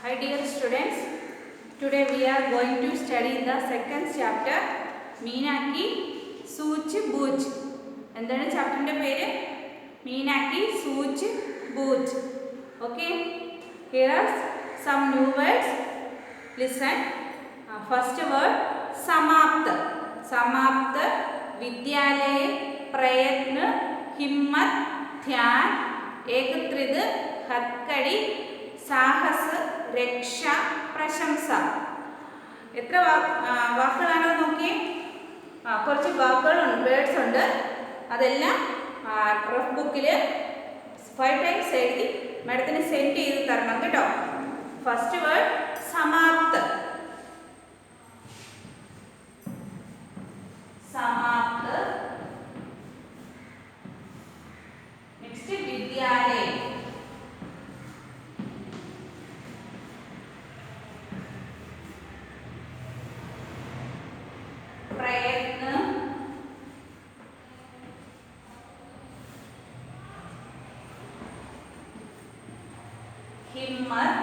Hi dear students, today we are going to study the second chapter Meenaki Such Booch. എന്താണ് ചാപ്റ്ററിന്റെ പേര്? Meenaki Such Booch. Okay, here are some new words. Listen. First word Samapta. Samapta, Vidyalaya, Prayatna, Himmat, Dhyan, Ekatrid, Hatkadi, Sahas, രക്ഷ, പ്രശംസ. എത്ര വാക്കുകളാണോ നോക്കിയേ? കുറച്ച് വാക്കുകളുണ്ട്, words ഉണ്ട്. അതെല്ലാം rough ബുക്കിൽ 5 times എഴുതി മാഡത്തിന് സെൻഡ് ചെയ്ത് തരണം കേട്ടോ. ഫസ്റ്റ് വേർഡ് സമാപ്ത്. സമാപ്ത്. നെക്സ്റ്റ് വിദ്യാലയ. प्रयत्न, हिम्मत,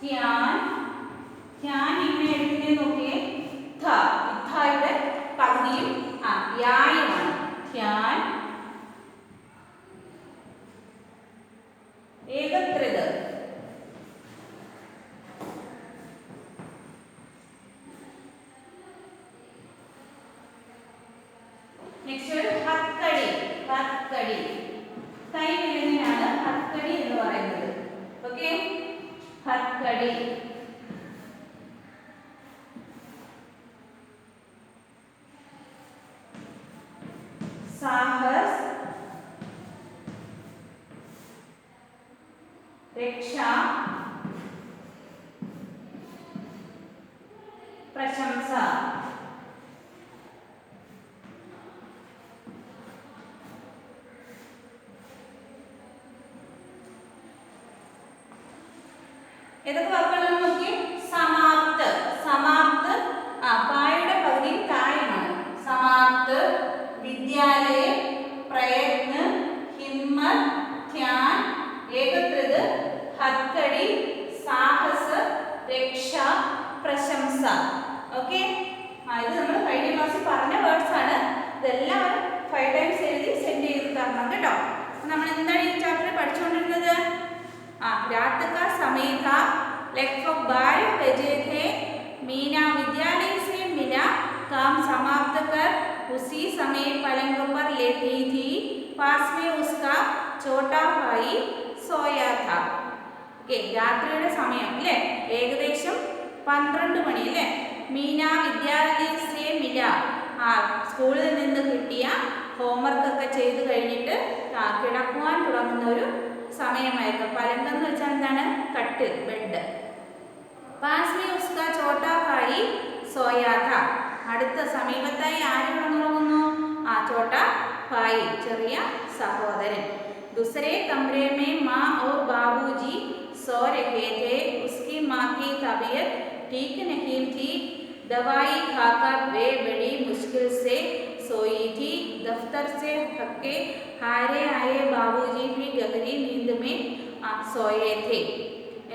ध्यान. ध्यान इങ്ങനെ എഴുതുന്നത് നോക്കിയേ. ധ ധയുടെ പകുതിയും യായുമാണ്. ധ്യാൻ. ഏകത്രിത. നെക്സ്റ്റ് ഹത്കടി. ഹത്കടി കൈ വിരലിനാണ് ഹത്കടി എന്ന് പറയുന്നത്. ഓക്കെ, ഹത്കടി. സാഹസ്, രക്ഷ, പ്രശംസ. ഏതൊക്കെ വാക്കുകളാണ് നോക്കി? സമാപ്ത്. സമാപ്ത് പായുടെ പകുതിയും തായുമാണ്. സമാപ്ത്, വിദ്യാലയ, പ്രയത്ന, ഹിമ്മത്, ധ്യാൻ, ഏകത്രിത്, ഹത്കടി, സാഹസ്, രക്ഷ, പ്രശംസ. ഓക്കെ, ഇത് നമ്മൾ കഴിഞ്ഞ ക്ലാസ്സിൽ പറഞ്ഞ വേർഡ്സ് ആണ്. ഇതെല്ലാം 5 times എഴുതി സെൻഡ് ചെയ്ത് തരണം കേട്ടോ. നമ്മൾ എന്താണ് ഈ ചാപ്റ്ററിൽ പഠിച്ചുകൊണ്ടിരുന്നത്? रात का समय था, लगभग 12 बजे थे. मीना विद्यालय से मिला, काम समाप्त कर उसी समय पलंग पर लेटी थी. पास में उसका छोटा भाई सोया था. ओके, രാത്രിയുടെ സമയം അല്ലേ? ഏകദേശം 12 മണി അല്ലേ? മീന വിദ്യാലയ സേ മില, സ്കൂളിൽ നിന്ന് കിട്ടിയ ഹോംവർക്ക് ഒക്കെ ചെയ്ത് കഴിഞ്ഞിട്ട് കിടക്കുവാൻ തുടങ്ങുന്ന ഒരു സമയമായിരുന്നു. പലങ്കം എന്ന് വെച്ചാൽ എന്താണ്? കട്ടിൽ, ബെഡ്. പാസ് മേ ഉസ്കാ ചോട്ടാ ഭായി സോയാ ഥാ. അടുത്ത സമീപത്തായി ആര് കിടന്നുറങ്ങുന്നു? ചോട്ടാ ഭായി, ചെറിയ സഹോദരൻ. दूसरे कमरे में माँ और बाबूजी सो रहे थे. उसकी माँ की तबीयत ठीक नहीं थी. दवाई खाकर वे बड़ी मुश्किल से सोई थी. दफ्तर से थके हारे आए बाबूजी भी गहरी नींद में सोए थे.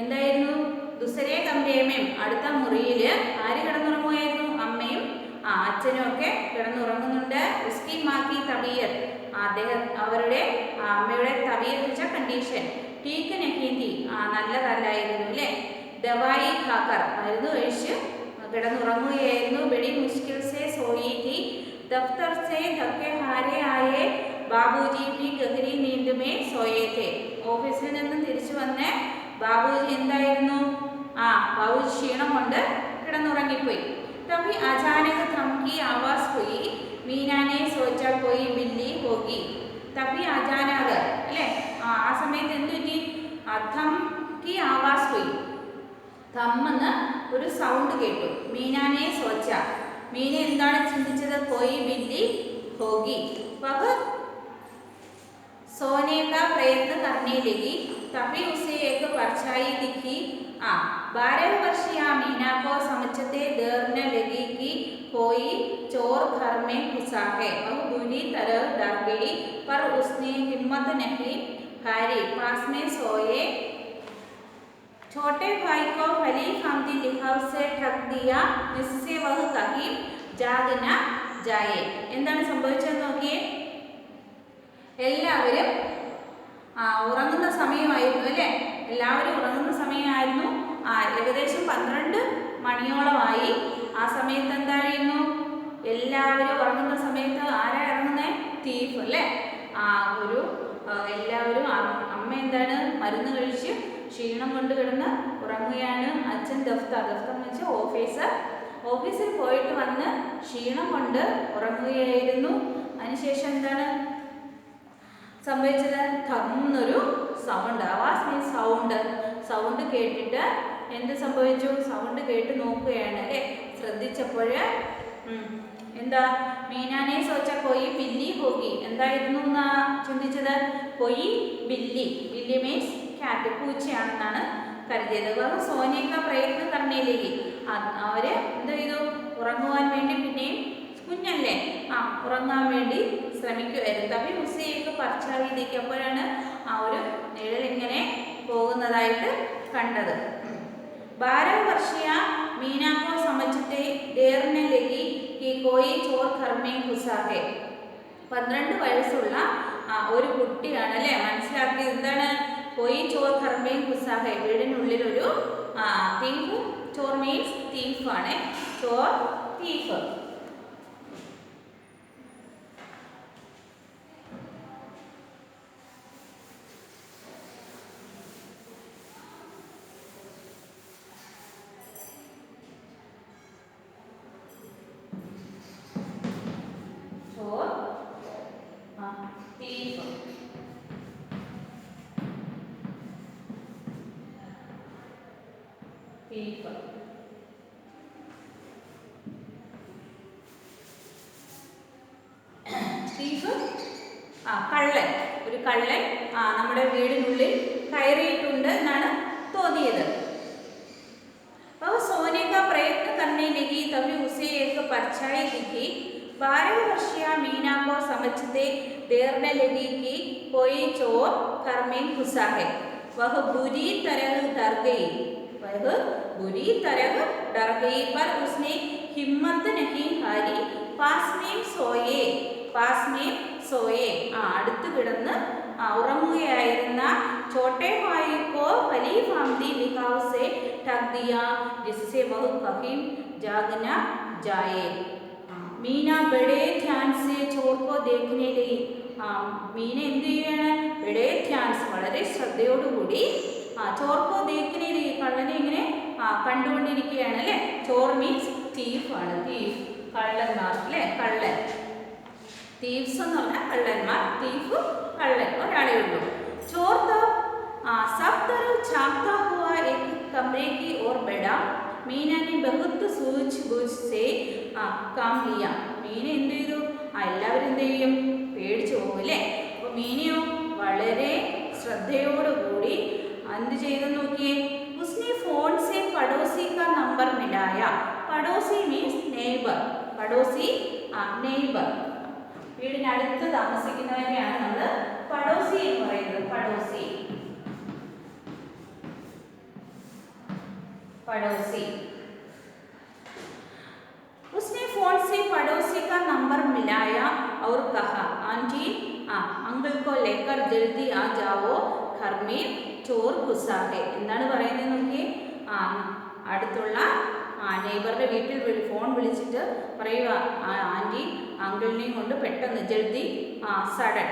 എന്തായിരുന്നു? ദുസരേ കമരേമേം, അടുത്ത മുറിയിൽ ആര് കിടന്നുറങ്ങുമായിരുന്നു? അമ്മയും അച്ഛനും ഒക്കെ കിടന്നുറങ്ങുന്നുണ്ട്. ഉസ്കി മാക്കി തബിയത്ത്, അവരുടെ അമ്മയുടെ തബിയത്ത് വെച്ച കണ്ടീഷൻ ടീക്ക് നഹീന്തി, നല്ലതല്ലായിരുന്നു അല്ലേ? ദവായി ഖാക്കർ, മരുന്ന് കഴിച്ച് കിടന്നുറങ്ങുകയായിരുന്നു. ബെഡി മുഷ്കിൽ സേ സോയി थी. दफ्तर से धक्के हारे आए बाबूजी भी गहरी नींद में सोए थे. ഓഫീസിൽ നിന്നും തിരിച്ചു വന്ന് ബാബുജി എന്തായിരുന്നു? ബാബുജി ക്ഷീണം കൊണ്ട് കിടന്നുറങ്ങിപ്പോയി. तभी अचानक थम की आवाज हुई. मीना ने सोचा कोई बिल्ली होगी. तभी अचानक അല്ലേ? ആ സമയത്ത് എന്ത് പറ്റി? थम की आवाज हुई. थम എന്ന് ഒരു സൗണ്ട് കേട്ടു. മീനാനെ സോച്ച, മീന എന്താണ് ചിന്തിച്ചത്? कोई बिल्ली होगी. वह सोने का प्रयत्न करने लगी. तभी उसे एक परछाई दिखी. 12 वर्षीय मीना को समझते देर न लगी कि कोई चोर घर में घुसा है. वह बुरी तरह डर गई, पर उसने हिम्मत नहीं ഹാരി പാസ് മേ സോയെ छोटे भाई को भली भांति लिहाव से ठग दिया जिससे वह कहीं जाग न जाए എന്താണ് സംഭവിച്ചതെന്ന് നോക്കിയേ എല്ലാവരും ഉറങ്ങുന്ന സമയമായിരുന്നു അല്ലേ എല്ലാവരും ഉറങ്ങുന്ന സമയമായിരുന്നു ഏകദേശം 12 മണിയോളമായി ആ സമയത്ത് എന്തായിരുന്നു എല്ലാവരും ഉറങ്ങുന്ന സമയത്ത് ആരാ ഇറങ്ങുന്നത് തീഫ് അല്ലേ എല്ലാവരും അമ്മ എന്താണ് മരുന്ന് കഴിച്ച് ക്ഷീണം കൊണ്ട് കിടന്ന് ഉറങ്ങുകയാണ് അച്ഛൻ ദഫ്തർ എന്ന് വെച്ചാൽ ഓഫീസിൽ പോയിട്ട് വന്ന് ക്ഷീണം കൊണ്ട് ഉറങ്ങുകയായിരുന്നു അതിനുശേഷം എന്താണ് സംഭവിച്ചത് ധന്നൊരു സൗണ്ട് ആവാസ് മീൻസ് സൗണ്ട് കേട്ടിട്ട് എന്ത് സംഭവിച്ചു സൗണ്ട് കേട്ട് നോക്കുകയാണ് അല്ലേ ശ്രദ്ധിച്ചപ്പോൾ എന്താ മീനാനെ സോച്ച കൊയ് ബില്ലി ഹോഗി എന്തായിരുന്നു എന്നാ ചിന്തിച്ചത് കൊയ് ബില്ലി മീൻസ് ക്യാറ്റ് പൂച്ചയാണെന്നാണ് കരുതിയത് സോനിയൊക്കെ പ്രയത്നം കർണയിലേക്ക് അവര് എന്ത് ചെയ്തു ഉറങ്ങുവാൻ വേണ്ടി പിന്നെയും കുഞ്ഞല്ലേ ഉറങ്ങാൻ വേണ്ടി ശ്രമിക്കുമായിരുന്നു തവി ഉസയൊക്കെ പറിച്ചാവിലേക്ക് അപ്പോഴാണ് ആ ഒരു നിഴലിങ്ങനെ പോകുന്നതായിട്ട് കണ്ടത് 12 വർഷീയ मीना को समझते देर ने लगी कि कोई चोर घर में घुसा है 12 വയസ്സുള്ള ഒരു കുട്ടിയാണ് അല്ലേ മനസ്സിലാക്കിയത് എന്താണ് कोई चोर घर में घुसा है വീടിനുള്ളിൽ ഒരു തീഫ് ചോർ മീൻസ് തീഫ് ആണ് ചോർ തീഫ് കള്ളൻ ഒരു കള്ളൻ നമ്മുടെ വീടിനുള്ളിൽ കയറിയിട്ടുണ്ട് എന്നാണ് തോന്നിയത് അപ്പോൾ सोने का प्रयत्न करने लगी तभी उसे एक परछाई दिखी 12 वर्षीय मीना को समझते देर न लगी कि कोई चोर घर में घुसा है वह बुरी तरह डर गई पर उसने हिम्मत नहीं हारी पास में सोए അടുത്ത് കിടന്ന് ഉറങ്ങുകയായിരുന്ന छोटे भाई को भली भांति लिहाव से ठग दिया जिससे वह कहीं जाग न जाए मीना बड़े ध्यान से चोर को देखने लगी മീന എന്ത് ചെയ്യാണ് ബഡേ ധ്യാൻസ് വളരെ ശ്രദ്ധയോടുകൂടി ചോർക്കോ ദേഖ്നെ ലഗി കള്ളനെ ഇങ്ങനെ കണ്ടുകൊണ്ടിരിക്കുകയാണ് അല്ലേ ചോർ മീൻസ് തീഫ് ആണ് തീഫ് കള്ളന്മാർ അല്ലേ കള്ളൻ തീവ്സ് എന്ന് പറഞ്ഞാൽ കള്ളന്മാർ തീഫ് കള്ളൻ ഒരാളേ ഉള്ളൂ ചോർ सब तरफ झांकता हुआ एक कमरे की ओर बढ़ा मीना ने बहुत सूझबूझ से काम लिया മീന എന്ത് ചെയ്തു എല്ലാവരും എന്ത് ചെയ്യും പേടിച്ചു പോകും അല്ലേ അപ്പോൾ മീനയോ വളരെ ശ്രദ്ധയോടുകൂടി എന്ത് ചെയ്തു നോക്കിയേ उसने फोन से पड़ोसी का नंबर मिलाया पड़ोसी मीन्स നെയ്ബർ പടോസി നെയ്ബർ വീടിനടുത്ത് താമസിക്കുന്നവരെയാണ് നമ്മൾ പടോസി എന്ന് പറയുന്നത് പടോസി उसने फोन से पड़ोसी का नंबर मिलाया और कहा आंटी अंकल को लेकर जल्दी आ जाओ घर में चोर घुसा है എന്താണ് പറയുന്നത് നോക്കിയേ അടുത്തുള്ള നെയ്ബറുടെ വീട്ടിൽ ഫോൺ വിളിച്ചിട്ട് പറയുക ആൻറ്റി അങ്കിളിനെയും കൊണ്ട് പെട്ടെന്ന് ജൽദി സഡൻ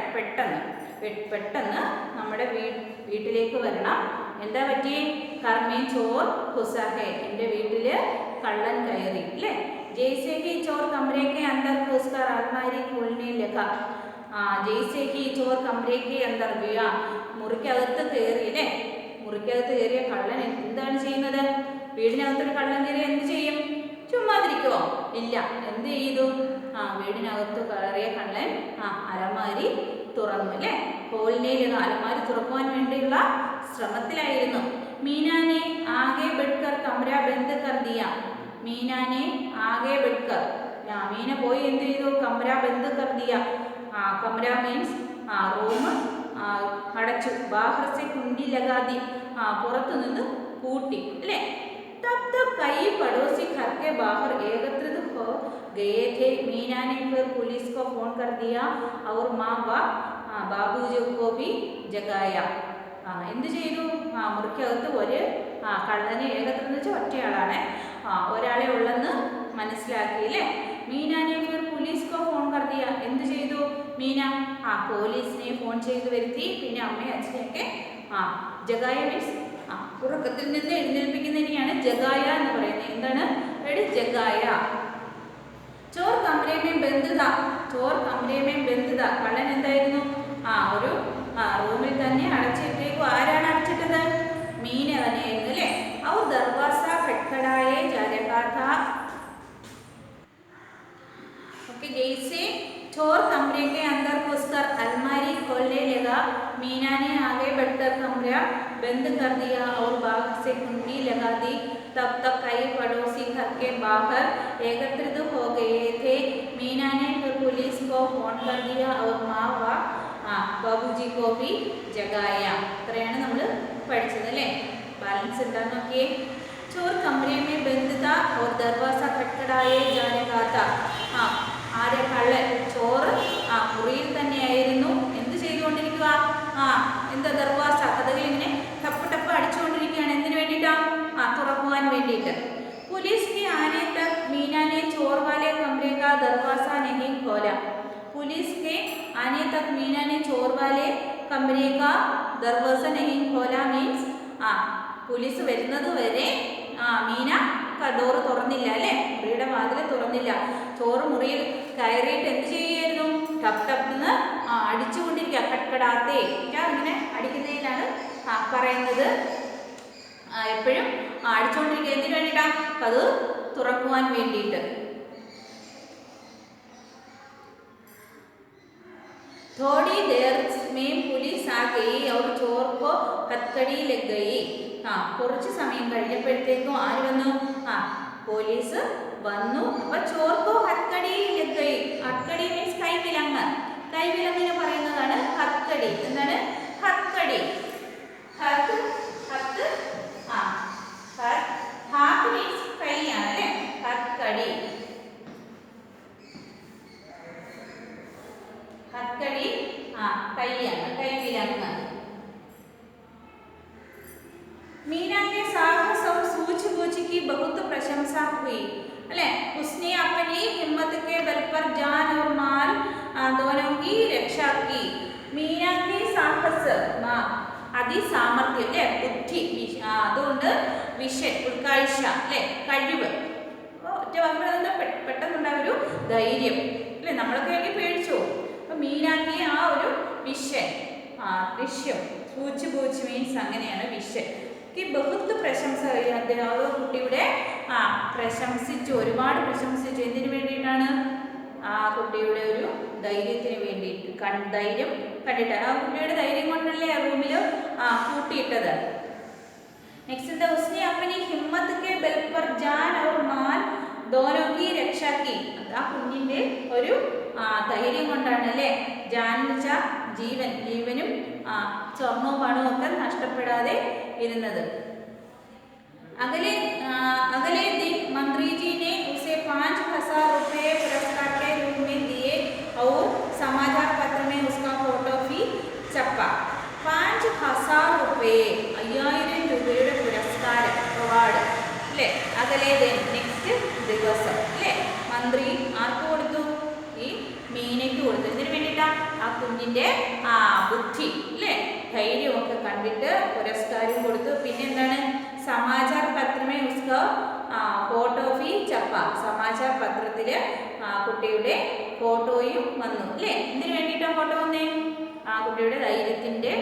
പെട്ടെന്ന് നമ്മുടെ വീട്ടിലേക്ക് വരണം എന്താ പറ്റിയേ കർമ്മേ ചോർ ഖുസാഹെ എൻ്റെ വീട്ടിൽ കള്ളൻ കയറി അല്ലേ ജയ്സേ ഹി ചോർ കമരേ കെ അന്തർ ഘുസ്കർ അൽമാരി ഖോൽനെ ലഗാ ജയ്സേ ഹി ചോർ കമരേ കെ അന്തർ ഗയാ മുറിക്കകത്ത് കയറി അല്ലേ മുറിക്കകത്ത് കയറിയ കള്ളൻ എന്താണ് ചെയ്യുന്നത് വീടിനകത്തൊരു കള്ളൻ കയറി എന്ത് ചെയ്യും ചുമ്മാതിരിക്കുമോ ഇല്ല എന്ത് ചെയ്തു വീടിനകത്ത് കയറിയ കള്ളൻ അലമാരി തുറന്നു അല്ലേ ഹോളിനയിൽ അലമാരി തുറക്കുവാൻ വേണ്ടിയുള്ള ശ്രമത്തിലായിരുന്നു മീനാനെ ആകെ ബെഡ്കർ കമര ബന്ദ് കർ ദിയ മീനാനെ ആകെ ബെഡ്കർ മീന പോയി എന്ത് ചെയ്തു കമര ബന്ദ് കർ ദിയ കമര മീൻസ് റൂം അടച്ചു. ബാഹർസെ കുണ്ടി ലഗാതി, പുറത്തു നിന്ന് പൂട്ടി അല്ലേ. तब तक कई पड़ोसी घर के बाहर एकत्रित हो गए थे. मीना ने फिर पुलिस को फोन कर दिया और माँ व बाबूजी को भी जगाया. എന്ത് ചെയ്തു? മുറിക്കകത്ത് ഒരു കള്ളനെ, ഏകത്രം വെച്ചാൽ ഒറ്റയാളാണ്, ഒരാളെ ഉള്ളെന്ന് മനസ്സിലാക്കി അല്ലേ. മീനാനെ ഫിർ പോലീസ് കോ ഫോൺ കർ ദിയ. എന്ത് ചെയ്തു മീന? പോലീസിനെ ഫോൺ ചെയ്ത് വരുത്തി. പിന്നെ അമ്മയും അച്ഛനെയൊക്കെ ജഗായ മീൻസ് ഉറക്കത്തിൽ നിന്ന് എഴുന്നേൽപ്പിക്കുന്നതിനെയാണ് ജഗായ എന്ന് പറയുന്നത്. എന്താണ്? ജഗായ. ചോർ കമരമേ ബന്ധുത. ചോർ കമരമേ ബന്ധുത. കള്ളൻ എന്തായിരുന്നു? ഒരു റൂമിൽ തന്നെ അടച്ചിട്ടേക്കും. ആരാണ് അടച്ചിട്ടത്? മീന തന്നെയായിരുന്നു അല്ലേ. ഔർ ദർവാസ ഖട്ഖടായേ जा रहा था. ओके, जैसे चोर कमरे के अंदर घुसकर अलमारी खोलने लगा, मीना ने आगे बढ़कर कमरा बंद कर दिया और बाहर से कुंडी लगा दी. तब तक कई पड़ोसी घर के बाहर एकत्रित हो गए थे. मीना ने फिर पुलिस को फोन कर दिया और माँ व बाबूजी को भी जगाया. ഇത്രയാണ് നമ്മൾ പഠിച്ചത് അല്ലേ. ബാലൻസ് എന്താന്ന് നോക്കിയേ. ചോർ കമരെ മേ ബന്ദ് താ और दरवाजा खटखटाए जाने का था. ആരെ? കള്ളൻ. ചോറ് മുറിയിൽ തന്നെയായിരുന്നു. എന്ത് ചെയ്തുകൊണ്ടിരിക്കുക? എന്താ ദർവാസ, കഥകൾ ഇങ്ങനെ ടപ്പ് ടപ്പ് അടിച്ചുകൊണ്ടിരിക്കുകയാണ്. എന്തിനു വേണ്ടിയിട്ടാ? തുറക്കുവാൻ വേണ്ടിയിട്ട്. पुलिस के आने तक मीना ने चोर वाले कमरे का दरवाजा नहीं खोला. पुलिस के आने तक मीना ने चोर वाले कमरे का दरवाजा नहीं खोला मीन्स പോലീസ് വരുന്നത് വരെ മീന ഡോറ് തുറന്നില്ല അല്ലേ. മുറിയുടെ വാതിൽ തുറന്നില്ല. ചോറ് മുറിയിൽ കയറിയിട്ട് എന്ത് ചെയ്യുമായിരുന്നു? ടപ്പ് ടപ്പെന്ന് അടിച്ചുകൊണ്ടിരിക്കുക. കട്കടാത്തേ ഇങ്ങനെ അടിക്കുന്നതിലാണ് പറയുന്നത്. എപ്പോഴും അടിച്ചുകൊണ്ടിരിക്കുക. എന്തിനു വേണ്ടിയിട്ടാണ്? അത് തുറക്കുവാൻ വേണ്ടിയിട്ട്. थोड़ी देर में पुलिस आ गई और चोर को हथकड़ी लग गई. കുറച്ച് സമയം കഴിഞ്ഞപ്പോഴത്തേക്കും ആര് വന്നു? പോലീസ് വന്നു. അപ്പൊ ചോർക്കോ ഹത്കടി ലഗ് ഗയി. ഹത്കടി മീൻസ് കൈവിലങ്ങ്. കൈവിലങ്ങിനെ പറയുന്നതാണ് ഹത്കടി. എന്താണ് ഹത്കടി? ഹത്ത് ഹത്ത് ഹാത്ത് മീൻസ് കൈയാണ് അല്ലേ. ഹത്കടി. ഹത്കടി കൈയാണ്, കൈവിലങ്ങ്. मीना के साहस और सूझबूझ की बहुत प्रशंसा हुई अले. उसने अपनी हिम्मत के बल पर जान और माल दोनों की रक्षा की. मीना के साहस അതിസാമർഥ്യം അല്ലേ, ബുദ്ധി, അതുകൊണ്ട് വിഷൻ, ഉൾക്കാഴ്ച അല്ലേ, കഴിവ്. ഒറ്റ വാക്കുകളെന്താ? പെട്ടെന്നുണ്ടായ ഒരു ധൈര്യം അല്ലേ. നമ്മളൊക്കെ ആണെങ്കിൽ പേടിച്ചു. അപ്പൊ മീനാക്കി ഒരു വിഷൻ, ദൃശ്യം. സൂചിബൂച്ച് മീൻസ് അങ്ങനെയാണ് വിഷൻ. ബഹുത്ത് പ്രശംസ. അദ്ദേഹം കുട്ടിയുടെ പ്രശംസിച്ചു, ഒരുപാട് പ്രശംസിച്ചു. എന്തിനു വേണ്ടിയിട്ടാണ്? കുട്ടിയുടെ ഒരു ധൈര്യത്തിന് വേണ്ടിയിട്ട്. ധൈര്യം കണ്ടിട്ട് കുട്ടിയുടെ ധൈര്യം കൊണ്ടല്ലേ റൂമിൽ കൂട്ടിയിട്ടത്. നെക്സ്റ്റ് എന്താ? ഉസ്നെ അപ്പനി ഹിമ്മത്ത് കെ ബൽ പർ ജാൻ और മാൽ दोनों की रक्षा की. കുഞ്ഞിന്റെ ഒരു ധൈര്യം കൊണ്ടാണ് അല്ലേ. ജാൻ എന്ന് വെച്ചാൽ ജീവൻ, ജീവനും സ്വർണവും പണവും ഒക്കെ നഷ്ടപ്പെടാതെ ഇരുന്നത്. अगले दिन मंत्री जी ने उसे 5,000 रुपये पुरस्कार के रूप में दिए और समाचार पत्र में उसका फोटो भी छपा. 5,000 रुपये, 5000 രൂപയുടെ പുരസ്കാരം, അവാർഡ് അല്ലേ. അകലെ ദിൻ നെക്സ്റ്റ് ദിവസം അല്ലേ. മന്ത്രി ആർക്ക് കൊടുത്തു? ഈ മീനയ്ക്ക് കൊടുത്തു. ഇതിനു വേണ്ടിയിട്ടാണ് ആ കുഞ്ഞിന്റെ ബുദ്ധി അല്ലേ, ധൈര്യമൊക്കെ കണ്ടിട്ട് പുരസ്കാരം കൊടുത്തു. പിന്നെ എന്താണ്? സമാചാർ പത്രമേ ഉസ്ക ഫോട്ടോ ഫി ചപ്പ. സമാചാർ പത്രത്തില് കുട്ടിയുടെ ഫോട്ടോയും വന്നു അല്ലേ. എന്തിനു വേണ്ടിയിട്ടാണ് ഫോട്ടോ വന്നേ? കുട്ടിയുടെ ധൈര്യത്തിന്റെ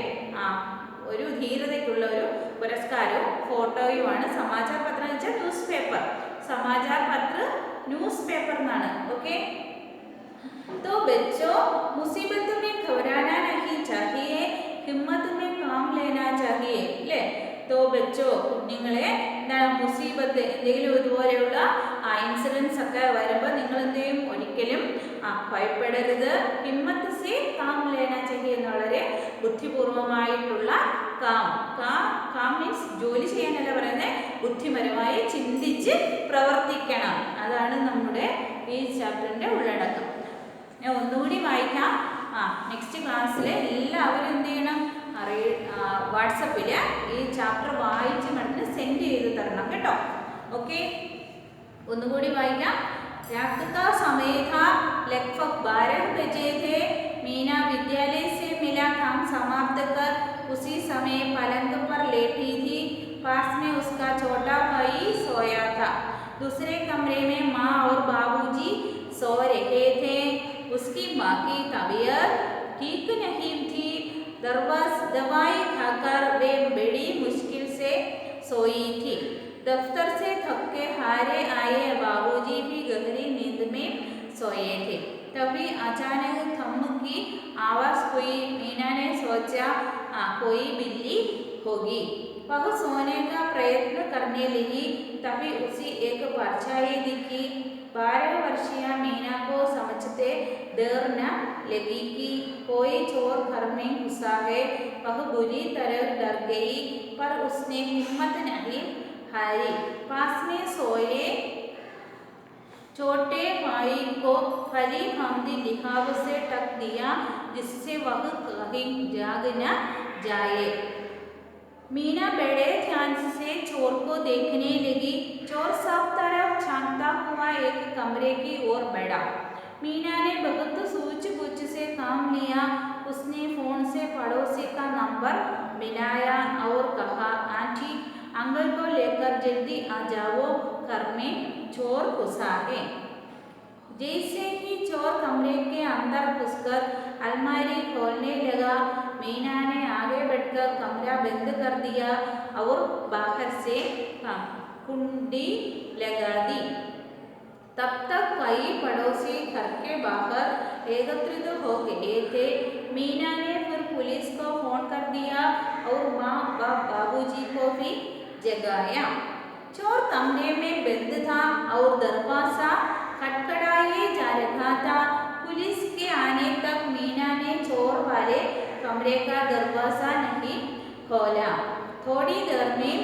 ഒരു ധീരതയ്ക്കുള്ള ഒരു പുരസ്കാരവും ഫോട്ടോയുമാണ്. സമാചാർ പത്രം എന്ന് വെച്ചാൽ ന്യൂസ് പേപ്പർ. സമാചാർ പത്ര ന്യൂസ് പേപ്പർ എന്നാണ്. ഓക്കെ. तो बच्चों, मुसीबत में घबराना नहीं चाहिए, हिम्मत में काम लेना चाहिए അല്ലേ. तो बच्चों, കുഞ്ഞുങ്ങളെ എന്താണ്? മുസീബത്ത്, എന്തെങ്കിലും ഇതുപോലെയുള്ള ഇൻസിഡൻസ് ഒക്കെ വരുമ്പോൾ നിങ്ങൾ എന്ത് ചെയ്യും? ഒരിക്കലും ഭയപ്പെടരുത്. ഹിമ്മത്ത് സേ കാം ലേന ചെയ്യ എന്ന് വളരെ ബുദ്ധിപൂർവ്വം ബുദ്ധിപൂർവമായിട്ടുള്ള കാം മീൻസ് ജോലി ചെയ്യാനല്ല പറയുന്നത്, ബുദ്ധിപരമായി ചിന്തിച്ച് പ്രവർത്തിക്കണം. അതാണ് നമ്മുടെ ഈ ചാപ്റ്ററിന്റെ ഉള്ളടക്കം. ഞാൻ ഒന്നുകൂടി വായിക്കാം. നെക്സ്റ്റ് ക്ലാസ്സിൽ എല്ലാവരും എന്ത് ചെയ്യണം, വാട്സപ്പിൽ ഈ ചാപ്റ്റർ വായിച്ച് മടന്ന് സെൻഡ് ചെയ്ത് തരണം കേട്ടോ. ഓക്കെ, ഒന്നുകൂടി വായിക്കാം. रात का समय था, लगभग 12 बजे थे। मीना विद्यालय से मिला काम समाप्त कर उसी समय पलंग पर लेटी थी। पास में उसका छोटा भाई सोया था। दूसरे कमरे में माँ और बाबूजी सो रहे थे। उसकी माँ की तबीयत ठीक नहीं थी। दवाई खाकर वे बड़ी मुश्किल से सोई थी। दफ्तर से थक के हारे आए बाबूजी भी गहरी नींद में सोए थे। तभी अचानक थम की आवाज हुई। मीना ने सोचा कोई बिल्ली होगी। वह सोने का प्रयत्न करने लगी। तभी उसी एक परछाई दिखी। 12 वर्षीय मीना को समझते देर न लगी कि कोई चोर घर में घुसा है। वह बुरी तरह डर गई, पर उसने हिम्मत नहीं हारी। पास में सोए छोटे भाई को भली भांति लिहाव से टक दिया, जिससे वह कहीं जाग न जाए। मीना बड़े ध्यान से चोर को देखने लगी। चोर सब तरफ झांकता हुआ एक कमरे की ओर बढ़ा। मीना ने बहुत सूझबूझ से काम लिया। उसने फोन से पड़ोसी का नंबर मिलाया और कहा, आंटी अंकल को लेकर जल्दी आ जाओ, घर में चोर घुसा है। जैसे ही चोर कमरे के अंदर घुसकर अलमारी खोलने लगा, मीना ने आगे बढ़कर कमरा बंद कर दिया और बाहर से कुंडी लगा दी। तब तक कई पड़ोसी घर के बाहर एकत्रित हो गए थे। मीना ने फिर पुलिस को फोन कर दिया और माँ व बाबूजी को भी जगाया। चोर कमरे में बंद था और दरवाजा खटखटाया जा रहा था। पुलिस के आने तक मीना ने चोर वाले कमरे का दरवाजा नहीं खोला। थोड़ी देर में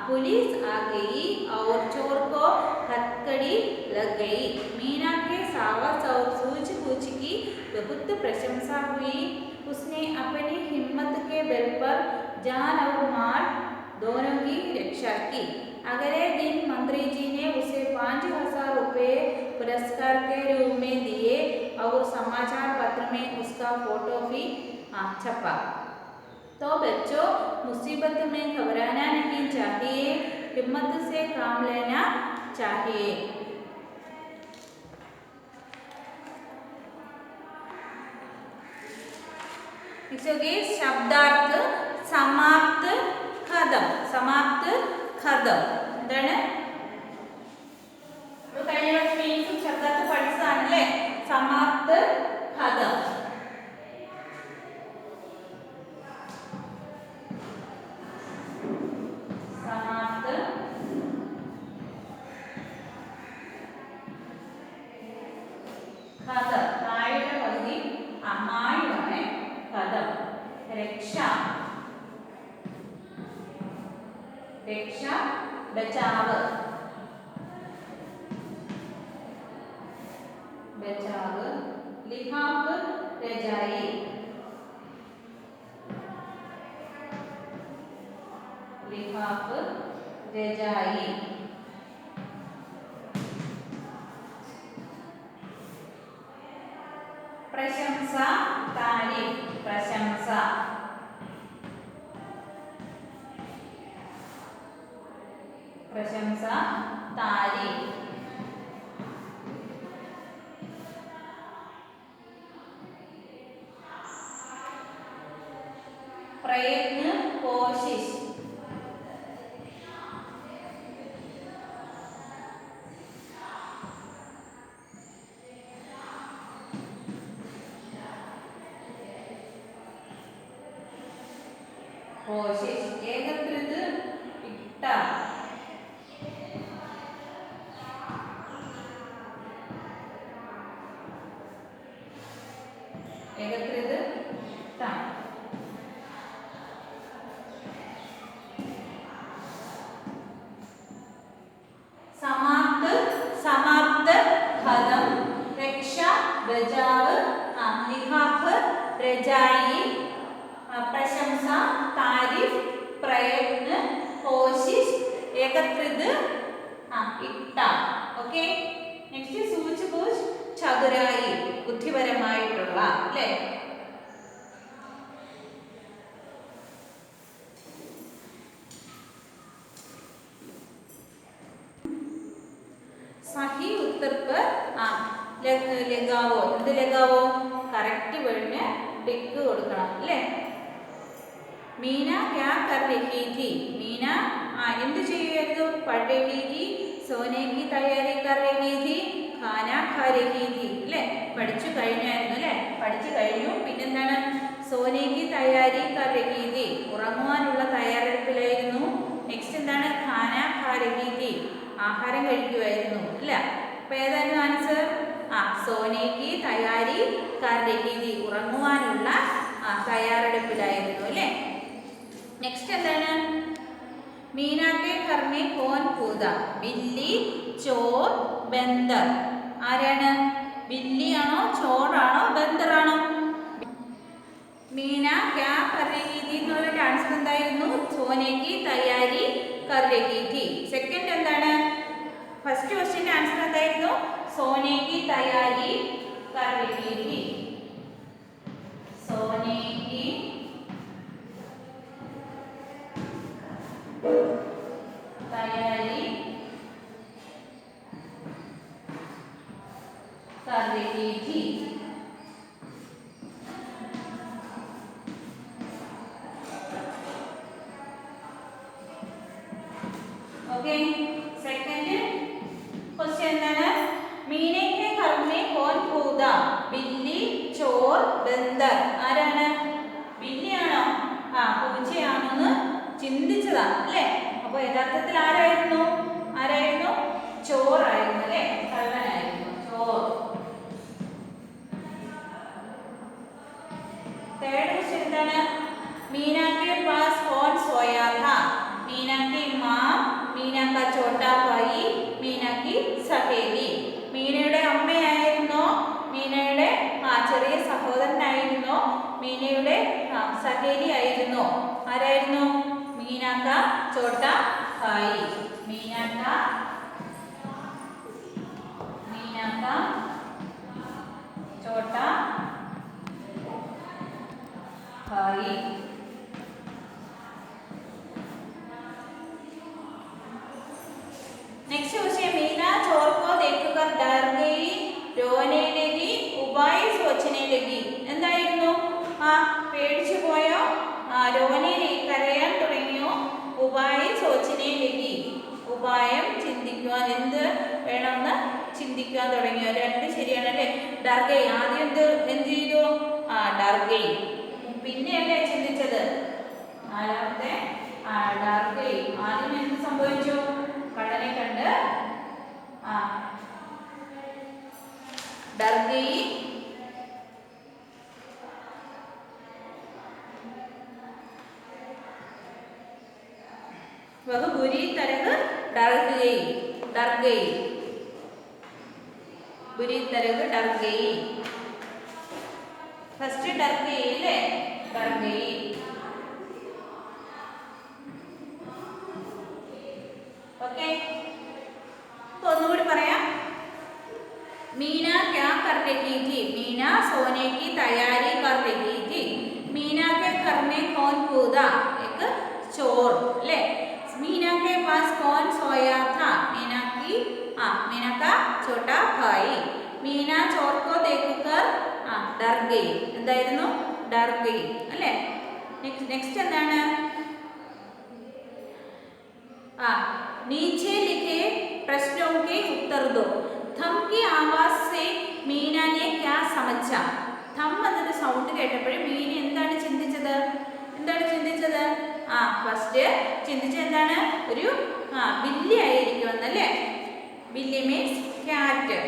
पुलिस आ गई और चोर को हथकड़ी लग गई। मीना के साहस और सूझबूझ की बहुत प्रशंसा हुई। उसने अपनी हिम्मत के बल पर जान और माल दोनों की रक्षा की। अगले दिन मंत्री जी ने उसे 5000 रुपये पुरस्कार के रूप में दिए और समाचार पत्र में उसका फोटो भी छपा। तो बच्चों, मुसीबत में घबराना नहीं चाहिए, हिम्मत से काम लेना चाहिए। शब्दार्थ समाप्त खत्म। समाप्त खत्म എന്താണ്? കഴിഞ്ഞ വർഷം മീൻസും ശബ്ദാർത്ഥം പഠിച്ചതാണല്ലേ. സമാപ്ത് ഖതം. സമാപ്ത് ഖതം. താഴെയുള്ള പകുതി അമ്മായിയാണ് ഖതം. രക്ഷ. രക്ഷ बचाव। बचाव लिहाफ रजाई। लिहाफ रजाई। प्रशंसा तारीफ। प्रशंसा। प्रशंसा तारीफ। प्रयत्न कोशिश। कोशिश एकत्रित इकट्ठा। एकत्रित इकट्ठा। रजाई, प्रशंसा, तारीफ, प्रयत्न, कोशिश, एकत्रित, इट्टा. ओके. നെക്സ്റ്റ് സൂച്ച്ബൂച്ച് ചതുരായി ബുദ്ധിപരമായിട്ടുള്ള അല്ലേ. സഹി ഉത്തർ पर ലഗാവോ. എന്ത് ലഗാവോ? കറക്റ്റ് വേർഡിന് ടിക്ക് കൊടുക്കണം അല്ലേ. മീന ക്യാ കർ രഹി थी. മീന എന്ത് ചെയ്യുമായിരുന്നു? പഠ രഹി थी, सोने की तैयारी कर रही थी, खाना खा रही थी അല്ലേ. പഠിച്ചു കഴിഞ്ഞായിരുന്നു അല്ലേ. പഠിച്ചു കഴിഞ്ഞു. പിന്നെന്താണ്? സോനെ की तैयारी कर रही थी, ഉറങ്ങുവാനുള്ള തയ്യാറെടുപ്പിലായിരുന്നു. നെക്സ്റ്റ് എന്താണ്? ഖാന ഖാ രഹി थी, ആഹാരം കഴിക്കുമായിരുന്നു അല്ല. അപ്പോൾ ഏതായിരുന്നു ആൻസർ? സോനെ की तैयारी कर रही थी, ഉറങ്ങുവാനുള്ള തയ്യാറെടുപ്പിലായിരുന്നു അല്ലേ. നെക്സ്റ്റ് എന്താണ്? मीना के घर में कौन कूदा? बिल्ली, चोर, बंदर. ആരാണ്? ബില്ലിയാണോ ചോറാണോ ബന്ദറാണോ? മീന ക്യാ കർ രഹി थी എന്നുള്ള ആൻസർ എന്തായിരുന്നു? സോനെ की तैयारी कर रही थी. സെക്കൻഡ് എന്താണ്? ഫസ്റ്റ് ക്വസ്റ്റ്യന്റെ ആൻസർ എന്തായിരുന്നു? സോനെ की तैयारी कर रही थी. സോനെ की तैयारी कर रही थी. ओके. सेकंड क्वेश्चन എന്താണ്? मीने के घर में कौन कूदा? बिल्ली, चोर, बंदर. ആരാണ്? ബില്ലിയാണോ? പൂച്ചയാണെന്ന് ചിന്തിച്ചതാ അല്ലേ. അപ്പൊ യഥാർത്ഥത്തിൽ ആരായിരുന്നു? ചോറായിരുന്നു അല്ലേ. കള്ളനായിരുന്നു. ചോർ. തേർഡ് ക്വസ്റ്റ്യൻ എന്താണ്? मीना के पास कौन सोया था? मीना की माँ, मीना का छोटा भाई, मीना की सहेली. മീനയുടെ അമ്മയായിരുന്നോ? മീനയുടെ ചെറിയ സഹോദരനായിരുന്നോ? മീനയുടെ സഹേലി ആയിരുന്നോ? ആരായിരുന്നു? मीना का छोटा भाई. मीना का छोटा भाई. Next question. मीना चोर को देखकर डर गई, रोने लगी, उपाय सोचने लगी. എന്തായിരുന്നു? പേടിച്ചു പോയോ? രോനെ കരയാൻ തുടങ്ങിയോ? ഉപായ സോച്ചനെ ലഗി, ഉപായം ചിന്തിക്കുവാൻ, എന്ത് വേണമെന്ന് ചിന്തിക്കാൻ തുടങ്ങിയോ? രണ്ട് ശരിയാണ് അല്ലേ. ഡർഗൈ ആദ്യം എന്ത് ചെയ്തു? ഡർഗൈ. പിന്നെയല്ലേ ചിന്തിച്ചത്? നാലാമത്തെ ഡർഗൈ. ആദ്യം എന്ത് സംഭവിച്ചു? കള്ളനെ കണ്ട് ഡർഗൈ. वह बुरी तरह डर गई. बुरी तरह डर गई. फर्स्ट डर गई ले. डर गई. ओके. तो ഒന്നുകൂടി പറയാം. मीना क्या कर रही थी? मीना सोने की तैयारी कर रही थी. मीना के घर में कौन कूदा? एक चोर ले. मीना के पास कौन सोया था? मीना का छोटा भाई. मीना चोर को देखकर डर गई. എന്തായിരുന്നു? डर गई അല്ലേ. നെക്സ്റ്റ് എന്താണ്? नीचे लिखे प्रश्नों के उत्तर दो. थम की आवाज से मीना ने क्या समझा? थम എന്നൊരു സൗണ്ട് കേട്ടപ്പോൾ മീന എന്താണ് ചിന്തിച്ചത്? ഫസ്റ്റ് ചിന്തിച്ച എന്താണ്? ഒരു ബില്ലി ആയിരിക്കുമെന്നല്ലേ. ബില്ലി മീൻസ് ക്യാറ്റ്.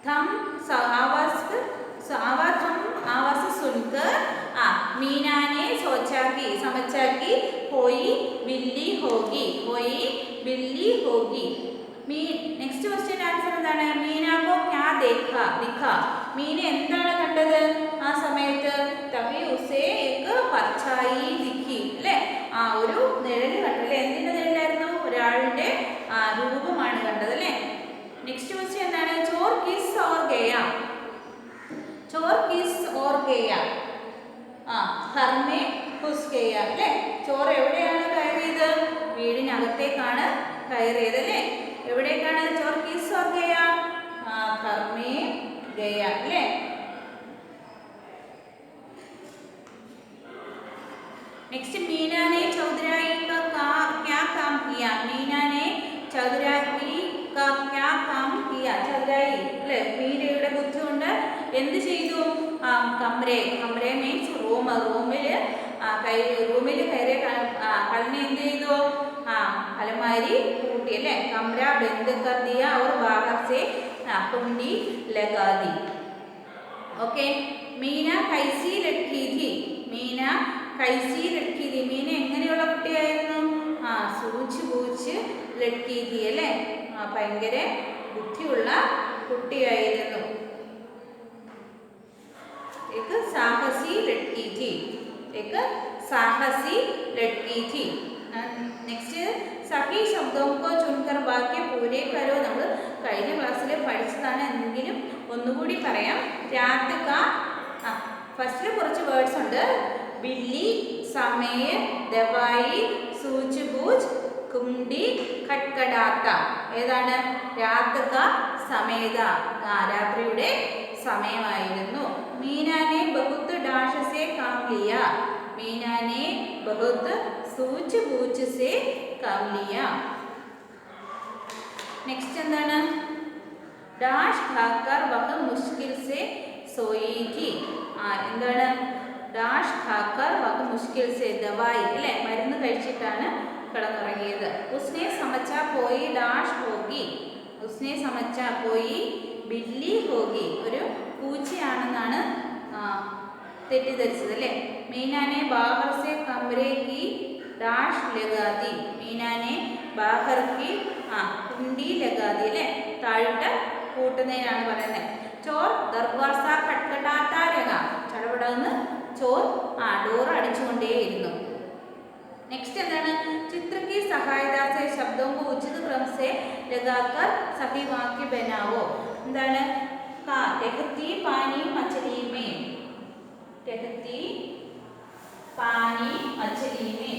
थम आवाज सुनकर मीना ने समझा कि कोई बिल्ली होगी. नेक्स्ट क्वेश्चन आंसर എന്താണ്? मीना को क्या देखा दिखा മീന് എന്താണ് കണ്ടത് ആ സമയത്ത് തബി ഉസേ ഏക് പർഛായി ദിഖി അല്ലേ ആ ഒരു നിഴല് കണ്ടു അല്ലേ എന്തിന്റെ നിഴലായിരുന്നു ഒരാളുടെ രൂപമാണ് കണ്ടത് അല്ലേ നെക്സ്റ്റ് ക്വസ്റ്റ്യൻ എന്താണ് ചോർ kiss or Gaya Chor kiss or Gaya घर में घुस गया അല്ലേ ചോർ എവിടെയാണ് കയറിയത് വീടിനകത്തേക്കാണ് കയറിയത് അല്ലേ എവിടേക്കാണ് ചോർ കിസ് ഓർ ഗയ घर में गया അല്ലേ नेक्स्ट मीना ने चौधराई का क्या काम किया मीना ने चौधराई का क्या काम किया चौधराई അല്ലേ മീനയുടെ ബുദ്ധി കൊണ്ട് എന്ത് ചെയ്തു കമരെ മീൻസ് റൂമിൽ കയറിയ കളനെ എന്ത് ചെയ്തു अलमारी पूटी अല്ലേ कमरा बंद कर दिया और बाहर से कुंडी लगा दी ओके मीना कैसी लड़की थी मीना कैसी लड़की थी मीന എങ്ങനെയുള്ള കുട്ടിയായിരുന്നു സൂച്ച് ബൂച്ച് ലഡ്കി थी അല്ലേ ഭയങ്കര ബുദ്ധിയുള്ള കുട്ടിയായിരുന്നു एक साहसी लड़की थी एक साहसी लड़की थी नेक्स्ट सभी शब्दों को चुनकर वाक्य पूरे करो നമ്മൾ കഴിഞ്ഞ ക്ലാസ്സിൽ പഠിച്ചതാണ് എങ്കിലും ഒന്നുകൂടി പറയാം രാത് കാ ഫസ്റ്റിൽ കുറച്ച് വേർഡ്സ് ഉണ്ട് बिल्ली समय दवाई सूझबूझ कुंडी खटखटाता ഏതാണ് രാത് കാ സമയത രാത്രിയുടെ സമയമായിരുന്നു മീനാനെ ബഹുത് ഡാഷ് സേ കാം ലിയ മീനാനെ ബഹുത് സൂച്ച് ബൂച്ച് സേ കാം ലിയ നെക്സ്റ്റ് എന്താണ് ഡാഷ് ഖാക്കർ വഹ മുഷ്കിൽ സേ സോയി थी എന്താണ് ഡാഷ് ഖാക്കർ വഹ മുഷ്കിൽ സേ ദവായി അല്ലേ മരുന്ന് കഴിച്ചിട്ടാണ് കിടന്നുറങ്ങിയത് ഉസ്നെ സമച്ചാ പോയി ഡാഷ് ഹോഗി ഉസ്നെ സമച്ചാ പോയി ബില്ലി ഹോഗി ഒരു പൂച്ചയാണെന്നാണ് തെറ്റിദ്ധരിച്ചത് അല്ലേ മീനാനെ ബാഹർ സെ കമരെ കി ഡാഷ് ലഗാതി മീനാനെ ബാഹർ കി കുണ്ടി ലഗാതി അല്ലേ താഴിട്ട് കൂട്ടുന്നതിനാണ് പറയുന്നത് ചോർ ദർവാസ ഖട്ഖടാത്താ രഹ ചടപടന്ന് ചോർ ഡോർ അടിച്ചുകൊണ്ടേയിരുന്നു नेक्स्ट എന്താണ് चित्र की सहायता से शब्दों को उचित क्रम से लगाकर सही वाक्य बनाओ എന്താണ് रहती पानी मछली में रहती पानी मछली में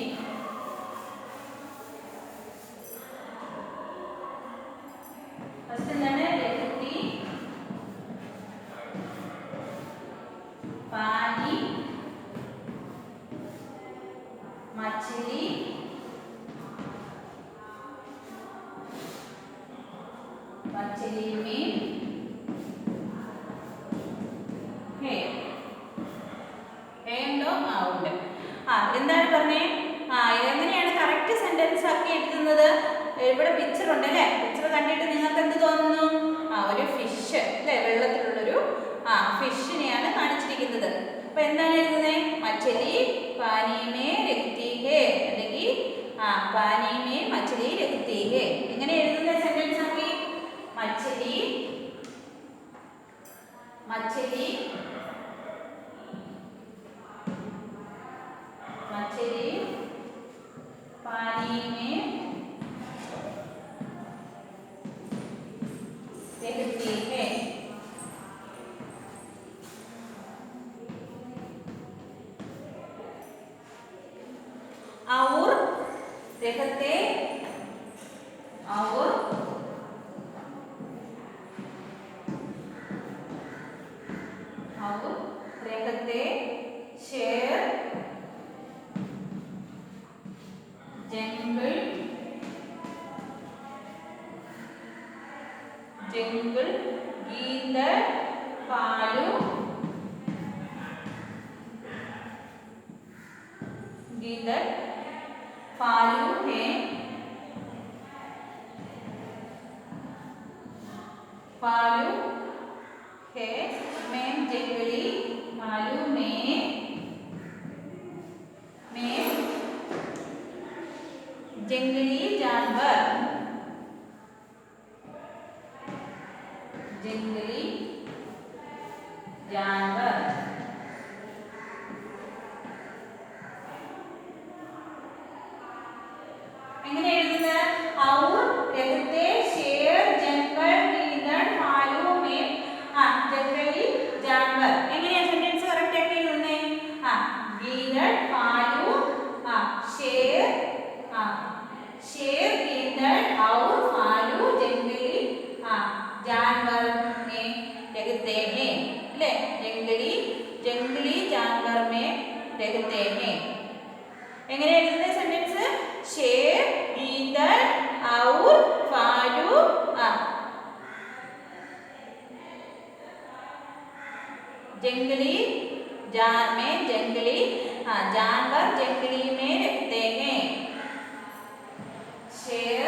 फर्स्ट എന്താണ് रहती पानी मछली मछली में है എന്തോ ഉണ്ട് എന്താണ് പറഞ്ഞേ എങ്ങനെയാണ് കറക്റ്റ് സെന്റൻസ് ആക്കി എഴുതുന്നത് ഇവിടെ പിക്ചർ ഉണ്ട് അല്ലേ പിക്ചർ കണ്ടിട്ട് നിങ്ങൾക്ക് എന്ത് തോന്നുന്നു ഒരു ഫിഷ് അല്ലേ വെള്ളത്തിലുള്ളൊരു ഫിഷിനെയാണ് കാണിച്ചിരിക്കുന്നത് അപ്പൊ എന്താണ് എഴുതുന്നത് മछली पानी में रहती है അല്ലെങ്കിൽ पानी में मछली रहती है എങ്ങനെ എഴുതുന്ന സെന്റൻസ് ആക്കി मछली मछली मछली पानी में रहती है और रहते और रहते शेर जंगल जंगल गीदड़ पालू गीदड़ पालू है पालू है मैं जंगली पालू में जंगली जानवर जंगली जानवर। എങ്ങനെ എഴുതുന്നത്? और रखते शेर जंगल गीदड़ भालू में जंगली जानवर എങ്ങനെയാ സെന്റൻസ് കറക്റ്റ് ആക്കി എഴുതുന്നേ? गीदड़ भालू शेर शेर गीदड़ और भालू जंगली जानवर में रहते हैं ले जंगली जानवर में रहते हैं എങ്ങനെ എഴുതുന്നത് സെന്റൻസ്? शेर गीदड़ और भालू जंगली जानवर जंगली में रहते हैं। शेर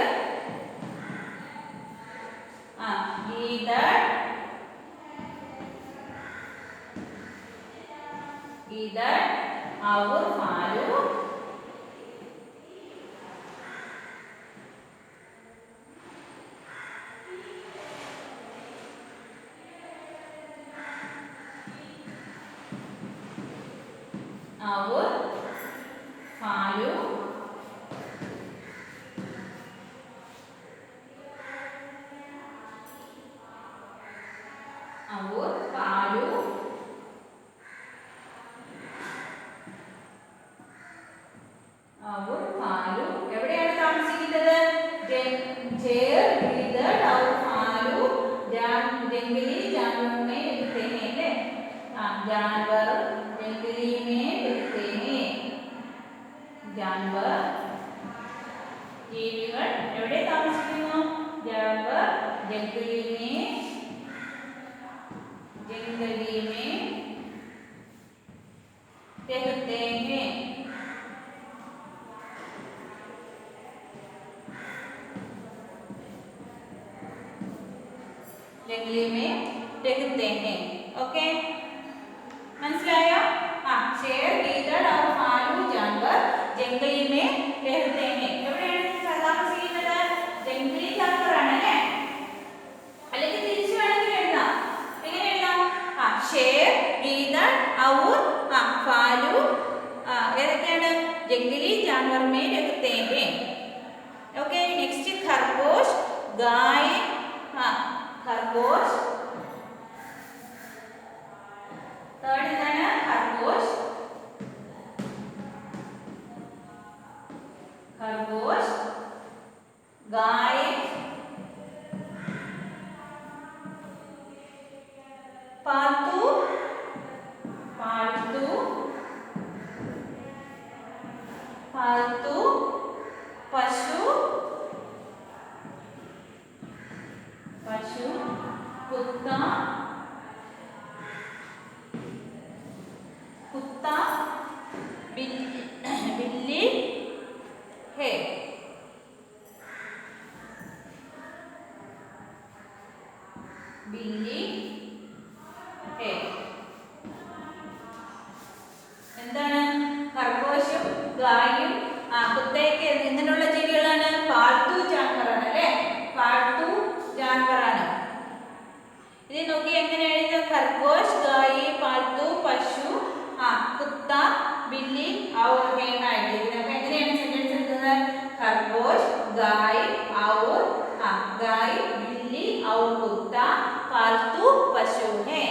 गीदड़ और भालू और भालू എവിടെയാണ് താമസിക്കുന്നത്? शेर गीदड़ और भालू जंगली जानवर में रहते हैं ले जानवर जंगली में रहते हैं। जानवर ജീവികൾ എവിടെ താമസിക്കുന്നു? जानवर जंगली में रहते हैं। जंगली में रहते हैं। ओके മനസ്സിലായോ? शेर गीदड़ और भालू जानवर जंगली में रहते हैं എവിടെയാണ് താമസിക്കുന്നത്? ജംഗലി जानवर ആണ് അല്ലേ? അല്ലെങ്കിൽ തിരിച്ചു വേണമെങ്കിൽ എഴുതാം. എങ്ങനെ എഴുതാം? शेर गीदड़ और भालू ഏതൊക്കെയാണ്? जंगली जानवर में रहते हैं। ओके नेक्स्ट खरगोश गाय खरगोश थर्ड എന്താണ്? खरगोश गाय पालतू पशु कुत्ता बिल्ली है। എന്താണ്? ഖർഗോശും ഗായും കുത്തയൊക്കെ ഇങ്ങനെയുള്ള ജീവികളാണ്. പാൽത്തു ജാൻവറാണ് അല്ലേ? പാൽത്തു ജാൻവറാണ്. ഇത് നോക്കി എങ്ങനെ എഴുതുക? ഖർഗോശ് ഗായി പാൽത്തു പശു कुत्ता बिल्ली और भेड़ എങ്ങനെയാണ് സെന്റൻസ് എടുക്കുന്നത്? खरगोश गाय और गाय बिल्ली और कुत्ता पालतू पशु है।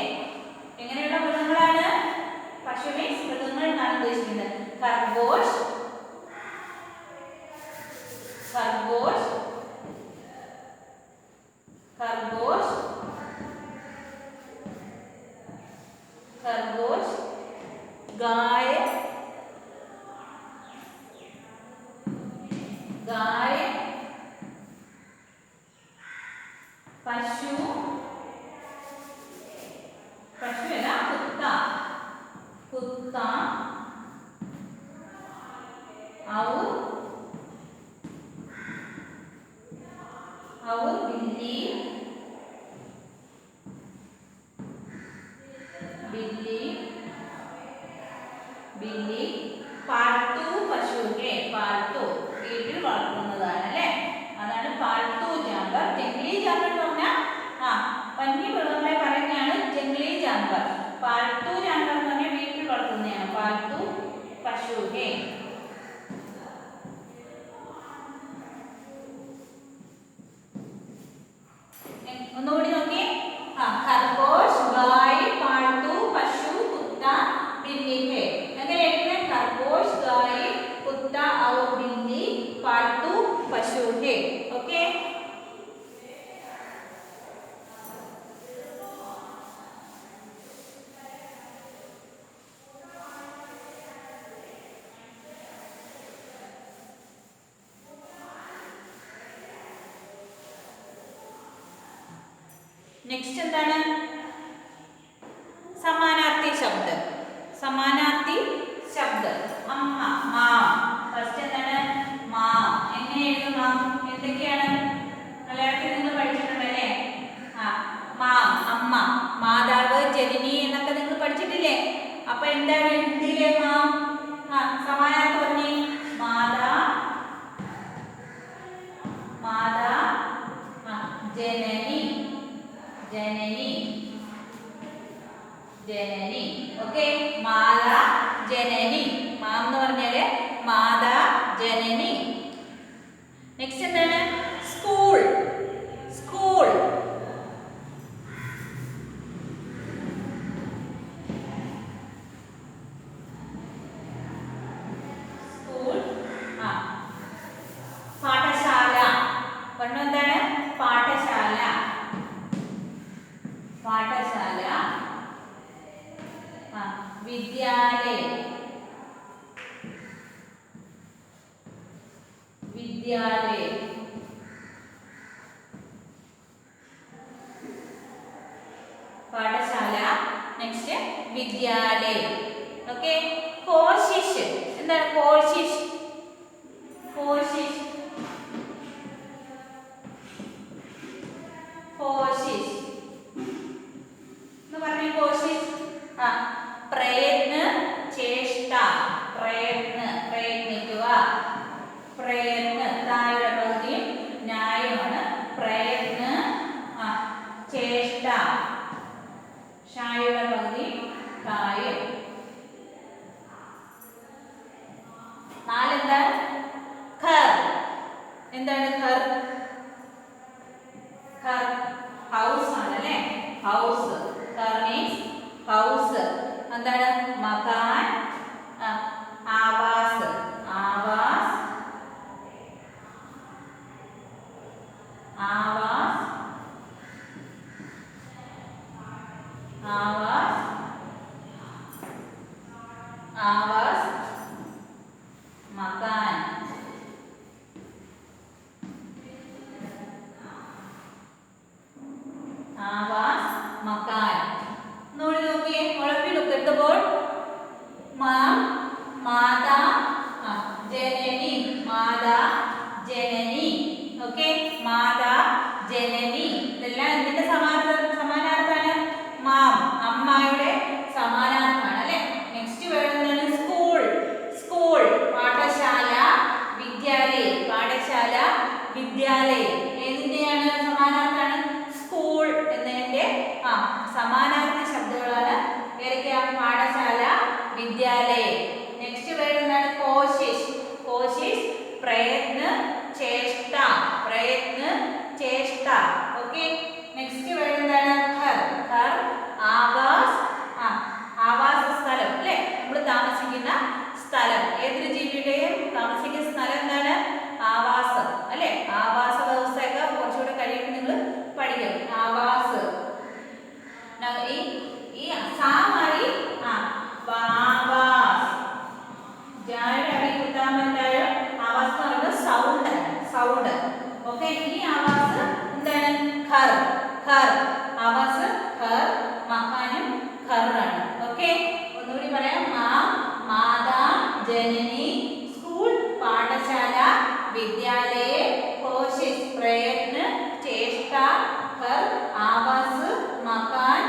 എങ്ങനെയുള്ള മൃഗങ്ങളാണ്? പശു മീൻസ് മൃഗങ്ങൾ എന്നാണ് ഉദ്ദേശിക്കുന്നത്. खरगोश गाय पशु है ना? कुत्ता और बिल्ली पालतू पशु है। पालतू വീട്ടിൽ വളർത്തുന്നതാണ് അല്ലേ? അതാണ് പാൽത്തു ജാൻവർ. ജംഗ്ലി ജാൻവർ എന്ന് പറഞ്ഞാൽ വന്യമൃഗങ്ങളെ പറയുന്നതാണ് ജംഗ്ലി ജാൻവർ. നെക്സ്റ്റ് എന്താണ്? സമാനാർത്ഥി ശബ്ദം. സമാനാർത്ഥി ശബ്ദം. അമ്മ, മാ. ഫസ്റ്റ് എന്താണ്? മാ. എങ്ങനെ എഴുതും മാം? എന്തൊക്കെയാണ് മലയാളത്തിൽ നിങ്ങൾ പഠിച്ചിട്ടുണ്ടല്ലേ? മാം, അമ്മ, മാതാവ്, ജനനി എന്നൊക്കെ നിങ്ങൾ പഠിച്ചിട്ടില്ലേ? അപ്പൊ എന്താണ് ഹിന്ദിയിലെ മാം? സമാനാർത്ഥി പറഞ്ഞേ. മാതാ, മാതാ, ജനനി, ജനനി, ജനനി. ഓക്കെ, മാതാ ജനനി. മാം എന്ന് പറഞ്ഞാല് മാതാ ജനനി. നെക്സ്റ്റ് എന്താണ്? School, school. സ്കൂൾ, പാഠശാല. എന്താണ്? പാഠശാല, പാഠശാല. വിദ്യാലയ, വിദ്യാലയ. പാഠശാല. നെക്സ്റ്റ് വിദ്യാലയ. ഓക്കെ. കോശിഷ്. എന്താണ് കോശിഷ്? കോശിഷ്, കോശിഷ് എന്ന് പറഞ്ഞ കോശിഷ്. പ്രയത്ന, ചേഷ്ട. പ്രയത്ന, പ്രയത്നിക്കുക. പ്രയത്ന തായുടെ പകുതിയും ന്യായമാണ്. പ്രയത്ന, ചേഷ്ട. ഷായുടെ പകുതി കായം. നാലെന്താണ്? ഘർ. എന്താണ് ഘർ? ഘർ ഹൗസ് ആണല്ലേ? ഹൗസ്. ഘർ മീൻസ് ഹൗസ്. എന്താണ്? മകാൻ, ആവാസ്. ആവാസ്, ആവാസ്, ആവാസ്, ആവാസ്, മകാൻ. ആവാസ്, മകാൻ. നോക്കിയേ, ഉഴപ്പി എടുത്തപ്പോൾ മാം, മാതാ, ജനനി. മാതാ ജനനി. ഓക്കെ, മാതാ ജനനി. ഇതെല്ലാം എന്തിന്റെ സമാനാർത്ഥാണ്? മാം, അമ്മയുടെ സമാനാർത്ഥാണ് അല്ലെ? Next word school. സ്കൂൾ, പാഠശാല, വിദ്യാലയ. പാഠശാല, വിദ്യാലയ. ഏതിന്റെയാണ് സമാനാർത്ഥാണ്? സ്കൂൾ എന്നതിന്റെ സമാനാർത്ഥി ശബ്ദങ്ങളാണ് ഏതൊക്കെയാണ്? പാഠശാല, വിദ്യാലയ. നെക്സ്റ്റ് വേർഡ് എന്താണ്? കോശിഷ്. കോശിഷ് പ്രയത്ന, ചേഷ്ട. പ്രയത്ന, ചേഷ്ട. ഓക്കെ. നെക്സ്റ്റ് വേർഡ് എന്താണ്? ഘർ. ഘർ ആവാസ്. ആവാസ സ്ഥലം അല്ലെ? നമ്മൾ താമസിക്കുന്ന സ്ഥലം. ഏതൊരു ജീവിയുടെയും താമസിക്കുന്ന സ്ഥലം എന്താണ്? ആവാസം അല്ലെ? ആവാസ വ്യവസ്ഥയൊക്കെ കുറച്ചുകൂടെ കഴിയുമ്പോൾ നിങ്ങൾ പഠിക്കും. ആവാസ്. ഈ സാമായി ആവാസ്. ജായുടെ അടി കുത്താൻ എന്തായാലും ആവാസ് എന്ന് പറയുന്നത് സൗണ്ട്. സൗണ്ട്. ഓക്കെ. ഈ ആവാസ് എന്താണ്? ഘർ. ഘർ ആവാസ് ഘർ. മക്കാനും ഘറാണ്. ഓക്കെ. ഒന്നുകൂടി പറയാം. മാതാ ജനനി, സ്കൂൾ, പാഠശാല, വിദ്യാലയ, കോശിഷ് പ്രയത്ന, ചേഷ്ട, ഘർ, ആവാസ്, മകാൻ,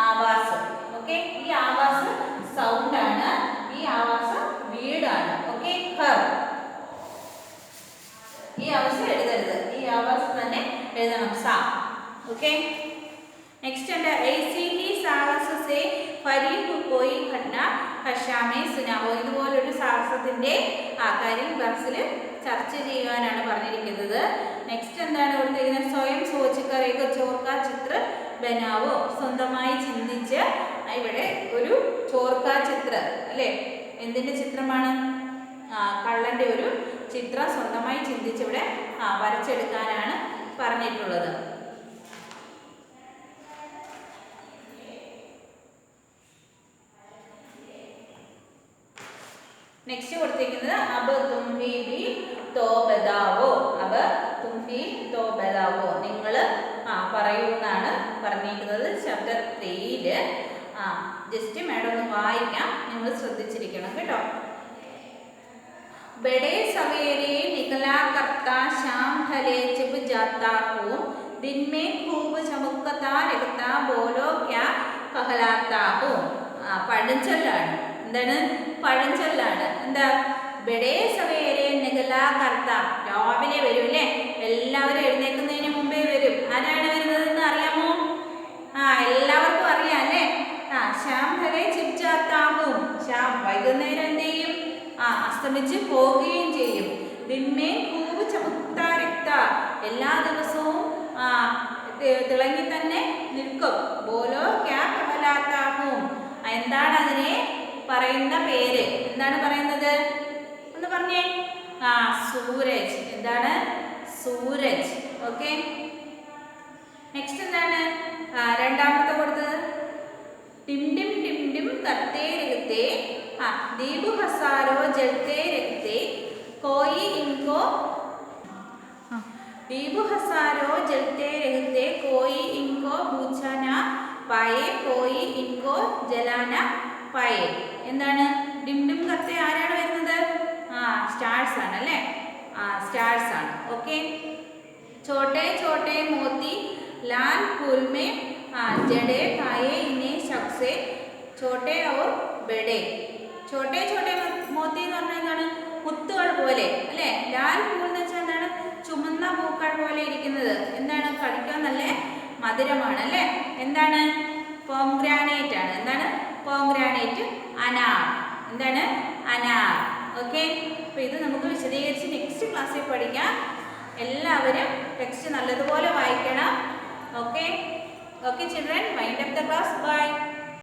ആവാസ്. ഓക്കെ. ഈ ആവാസ് സൗണ്ട് ആണ്. ഈ ആവാസ് വീടാണ്. ഓക്കെ. ഘർ. ഈ ആവാസ് എഴുതരുത്. ഈ ആവാസ് തന്നെ എഴുതണം. സാ. ഓക്കെ. नेक्स्ट है ऐसी ही साहस से फरीक कोई घटना हर्षा में सुनावो. ഇതുപോലൊരു സാഹസത്തിന്റെ ആ കാര്യം ക്ലാസ്സിൽ ചർച്ച ചെയ്യാനാണ് പറഞ്ഞിരിക്കുന്നത്. നെക്സ്റ്റ് എന്താണ് കൊടുത്തിരിക്കുന്നത്? സ്വയം സോച്ചുകർ ഏക ചോർക്ക ചിത്ര ബനാവോ. സ്വന്തമായി ചിന്തിച്ച് ഇവിടെ ഒരു ചോർക്ക ചിത്ര അല്ലേ? എന്തിന്റെ ചിത്രമാണ്? കള്ളന്റെ ഒരു ചിത്രം സ്വന്തമായി ചിന്തിച്ച് ഇവിടെ വരച്ചെടുക്കാനാണ് പറഞ്ഞിട്ടുള്ളത്. നെക്സ്റ്റ് കൊടുത്തിരിക്കുന്നത് അബ് തുംഹി ബി തോ ബതാവോ. അബ് തുംഹി തോ ബതാവോ. നിങ്ങൾ പറയൂ എന്നാണ് പറഞ്ഞിരിക്കുന്നത് ചാപ്റ്റർ 3-ൽ. ജസ്റ്റ് മേഡം ഒന്ന് വായിക്കാം, നിങ്ങൾ ശ്രദ്ധിച്ചിരിക്കണം കേട്ടോ. बड़े सवेरे निकला करता शाम ढले जब जाता हूँ दिन में खूब चमकता रहता बोलो क्या कहलाता हूँ. പഴഞ്ചൊല്ലാണ്. എന്താണ്? പഴഞ്ചൊല്ലാണ്. എന്താ? ബഡേ സവേരെ നികല കർത്ത, രാവിലെ വരും അല്ലേ? എല്ലാവരും എഴുന്നേൽക്കുന്നതിന് മുമ്പേ വരും. ആരാണ് വരുന്നതെന്ന് അറിയാമോ? എല്ലാവർക്കും അറിയാം അല്ലേ? ശ്യാം ധരെ ചിപ്ചാത്താകും. ശ്യാം വൈകുന്നേരം എന്ത് ചെയ്യും? അസ്തമിച്ച് പോവുകയും ചെയ്യും. ദിന്മേ കൂവ് ചമുക്താരക്ത, എല്ലാ ദിവസവും തിളങ്ങി തന്നെ നിൽക്കും. ബോലോ ക്യാ കഹലാത്താഹും, എന്താണ് അതിനെ പറയുന്ന പേര്? എന്താണ് പറയുന്നത് എന്ന് പറഞ്ഞേ? സൂരജ്. എന്താണ്? സൂരജ്. ഓക്കെ. നെക്സ്റ്റ് എന്താണ് രണ്ടാമത്തെ കൊടുത്തത്? ടിം ടിം ടിം ടിം കർത്തേ രഹത്തെ दीप हसारो जलते रहते कोई इनको दीप हसारो जलते रहते कोई इनको बुझा ना पाए कोई इनको जलाना पाए. എന്താണ്? ഡിം ഡിം കർത്തേ ആരാണ് വരുന്നത്? സ്റ്റാർസ് ആണ് അല്ലേ? സ്റ്റാർസ് ആണ്. ഓക്കെ. छोटे छोटे मोती लाल फूल में जड़े पाए इन्हें सबसे छोटे और बड़े. छोटे छोटे മോത്തി എന്ന് പറഞ്ഞാൽ എന്താണ്? മുത്തുകൾ പോലെ അല്ലേ? ലാൽ പൂൾ എന്ന് വെച്ചാൽ എന്താണ്? ചുമന്ന പൂക്കൾ പോലെ ഇരിക്കുന്നത്. എന്താണ്? കഴിക്കാൻ നല്ല മധുരമാണ് അല്ലേ? എന്താണ്? പോംഗ്രാനൈറ്റ് ആണ്. എന്താണ്? പോംഗ്രാനൈറ്റ്. അനാർ. എന്താണ്? അനാർ. ഓക്കെ. അപ്പോൾ ഇത് നമുക്ക് വിശദീകരിച്ച് നെക്സ്റ്റ് ക്ലാസ്സിൽ പഠിക്കാം. എല്ലാവരും ടെക്സ്റ്റ് നല്ലതുപോലെ വായിക്കണം. Okay. Okay children, wind up the class. By.